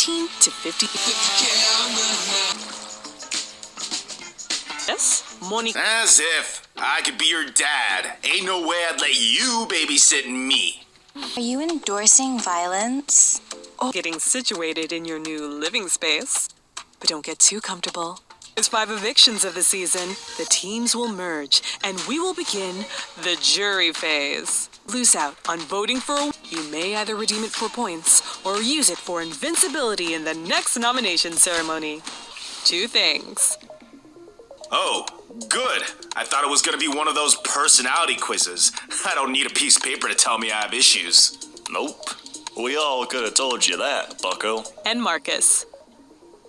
15 to 50. Yes, morning. As if I could be your dad. Ain't no way I'd let you babysit me. Are you endorsing violence? Getting situated in your new living space. But don't get too comfortable. There's 5 evictions of the season. The teams will merge, and we will begin the jury phase. Lose out on voting for a... You may either redeem it for points or use it for invincibility in the next nomination ceremony. 2 things. Oh, good. I thought it was gonna be one of those personality quizzes. I don't need a piece of paper to tell me I have issues. Nope. We all could have told you that, bucko. And Marcus.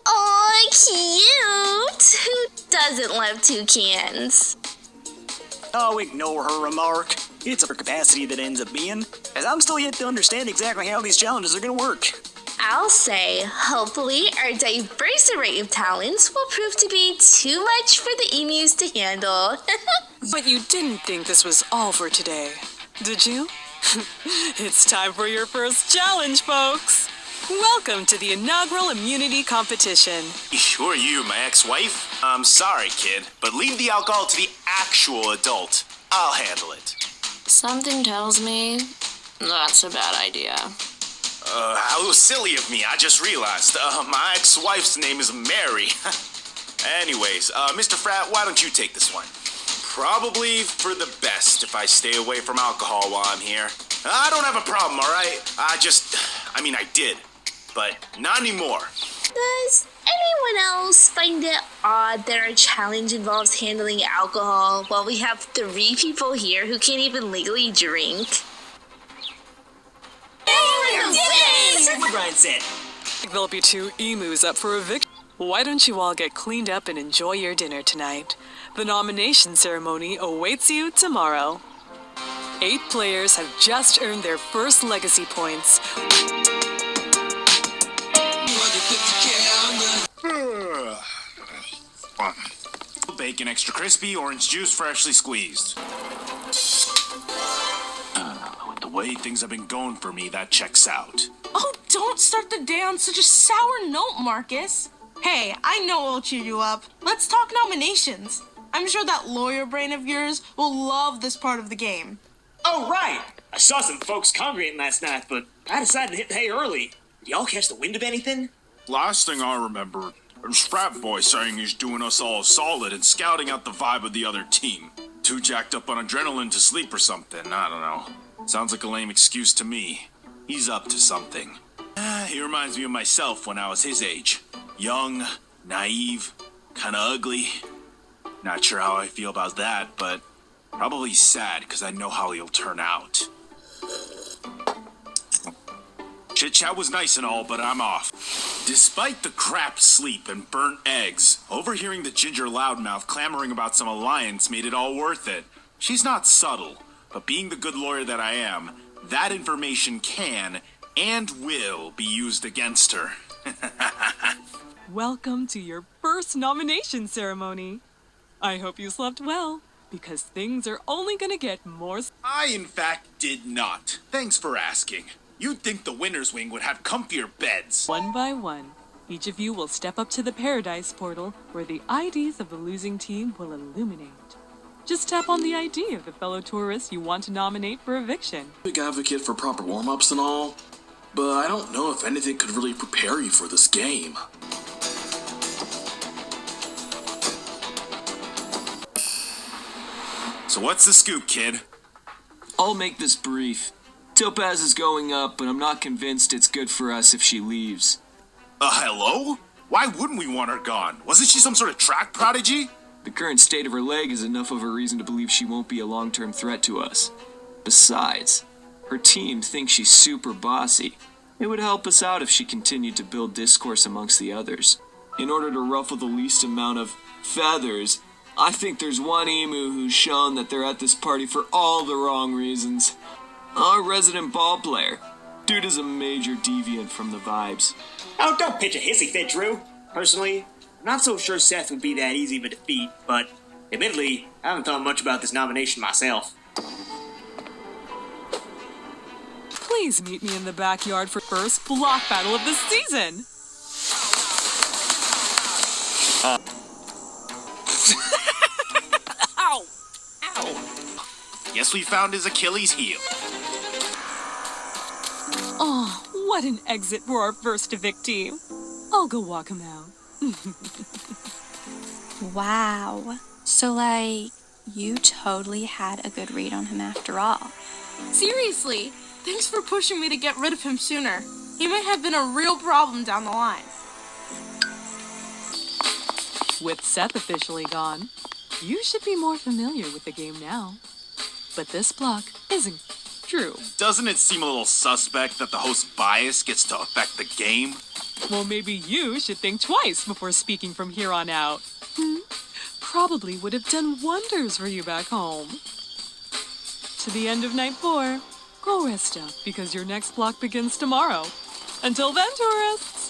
Oh, cute! Who doesn't love toucans? Oh, ignore her remark. It's her capacity that ends up being, as I'm still yet to understand exactly how these challenges are gonna work. I'll say, hopefully, our diverse array of talents will prove to be too much for the emus to handle. But you didn't think this was all for today, did you? It's time for your first challenge, folks. Welcome to the inaugural immunity competition. Who are you, my ex-wife? I'm sorry, kid, but leave the alcohol to the actual adult. I'll handle it. Something tells me that's a bad idea. How silly of me, I just realized. My ex-wife's name is Mary. Anyways, Mr. Frat, why don't you take this one? Probably for the best if I stay away from alcohol while I'm here. I don't have a problem, alright? I did, but not anymore. Does anyone else find it odd that our challenge involves handling alcohol while we have 3 people here who can't even legally drink? What Brian said. There'll be 2 emus up for eviction. Why don't you all get cleaned up and enjoy your dinner tonight? The nomination ceremony awaits you tomorrow. 8 players have just earned their first legacy points. Bacon extra crispy, orange juice freshly squeezed. With the way things have been going for me, that checks out. Oh, don't start the day on such a sour note, Marcus. Hey, I know I'll cheer you up. Let's talk nominations. I'm sure that lawyer brain of yours will love this part of the game. Oh, right. I saw some folks congregating last night, but I decided to hit the hay early. Did y'all catch the wind of anything? Last thing I remember, there's Frat Boy saying he's doing us all solid and scouting out the vibe of the other team. Too jacked up on adrenaline to sleep or something, I don't know. Sounds like a lame excuse to me. He's up to something. He reminds me of myself when I was his age. Young, naive, kinda ugly. Not sure how I feel about that, but probably sad because I know how he'll turn out. Chit chat was nice and all, but I'm off. Despite the crap sleep and burnt eggs, overhearing the ginger loudmouth clamoring about some alliance made it all worth it. She's not subtle, but being the good lawyer that I am, that information can and will be used against her. Welcome to your first nomination ceremony. I hope you slept well, because things are only gonna get more... I, in fact, did not. Thanks for asking. You'd think the winner's wing would have comfier beds. One by one, each of you will step up to the Paradise Portal, where the IDs of the losing team will illuminate. Just tap on the ID of the fellow tourist you want to nominate for eviction. Big advocate for proper warm-ups and all, but I don't know if anything could really prepare you for this game. So what's the scoop, kid? I'll make this brief. Topaz is going up, but I'm not convinced it's good for us if she leaves. Hello? Why wouldn't we want her gone? Wasn't she some sort of track prodigy? The current state of her leg is enough of a reason to believe she won't be a long-term threat to us. Besides, her team thinks she's super bossy. It would help us out if she continued to build discourse amongst the others. In order to ruffle the least amount of feathers, I think there's one emu who's shown that they're at this party for all the wrong reasons. Our resident ball player. Dude is a major deviant from the vibes. Oh, don't pitch a hissy fit, Drew. Personally, I'm not so sure Seth would be that easy of a defeat, but admittedly, I haven't thought much about this nomination myself. Please meet me in the backyard for first block battle of the season. Ow! Ow! Guess we found his Achilles heel. Oh, what an exit for our first evictee. I'll go walk him out. Wow. So, you totally had a good read on him after all. Seriously, thanks for pushing me to get rid of him sooner. He might have been a real problem down the line. With Seth officially gone, you should be more familiar with the game now. But this block isn't true. Doesn't it seem a little suspect that the host's bias gets to affect the game? Well, maybe you should think twice before speaking from here on out. Probably would have done wonders for you back home. To the end of night 4, go rest up because your next block begins tomorrow. Until then, tourists!